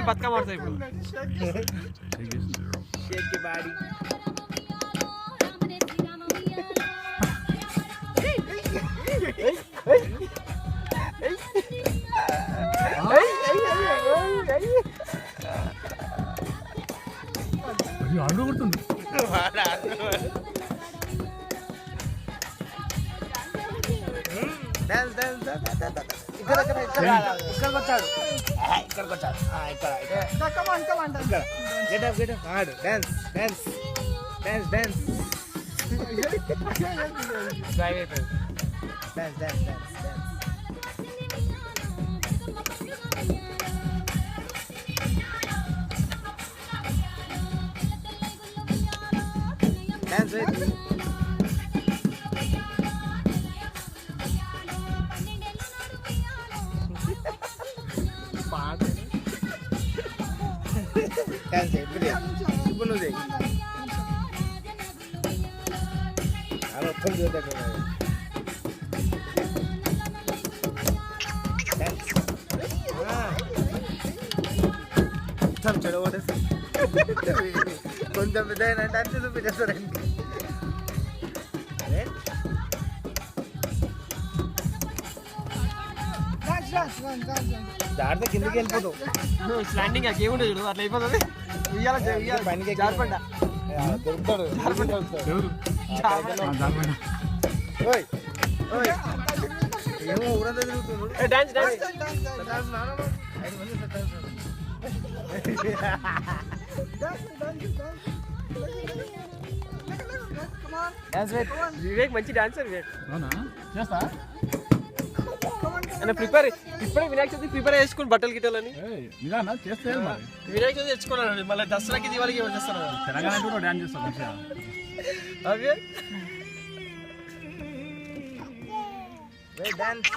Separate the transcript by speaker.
Speaker 1: Happy Bathukamma ఆడతాయి ఇప్పుడు.
Speaker 2: Sheikh body
Speaker 3: అడుగు కొడుతుంది.
Speaker 2: ఇక్కడికి వచ్చాడు ఆడు dance dance dance dance
Speaker 1: drive అయిపోయింది.
Speaker 2: Dance dance dance dance dance dance ఇప్పుడు నువ్వు అలా మొత్తం చూద్దాం మొత్తం చెడగొట్టేసి కొంచెం పెద్ద అంటే అన్ని చూపించేస్తారండి అదే దాడితే కిందకి వెళ్ళిపోతావు
Speaker 1: స్లాండింగ్ ఆ గేమ్ ఉంటుంది చూడు అట్లా అయిపోతుంది.
Speaker 2: పైనకి
Speaker 1: జారిపడ్డా
Speaker 2: దొరుకుతాడు
Speaker 3: ఎవరు? జారిపోయినా.
Speaker 2: ఓయ్ ఓయ్ ఏమో ఊరంతా తిరుగుతున్నాడు
Speaker 1: డాన్స్ డాన్స్ వివేక్ మంచి డాన్సర్ వివేక్.
Speaker 3: అవునా? చేస్తా.
Speaker 1: అంటే ప్రిపేర్ ఇప్పుడే వినాయక చవితి ప్రిపేర్ చేసుకుని బట్టలు గిట్టాలని.
Speaker 3: నిజానా? చేస్తే మరి
Speaker 1: వినాయక చవితి తెచ్చుకున్నాను మళ్ళీ దసరాకి దివాళికి ఏమైనా చేస్తాను
Speaker 3: తెలంగాణ కూడా డాన్స్ చేస్తాం మంచిగా.
Speaker 1: అవి
Speaker 2: డాన్స్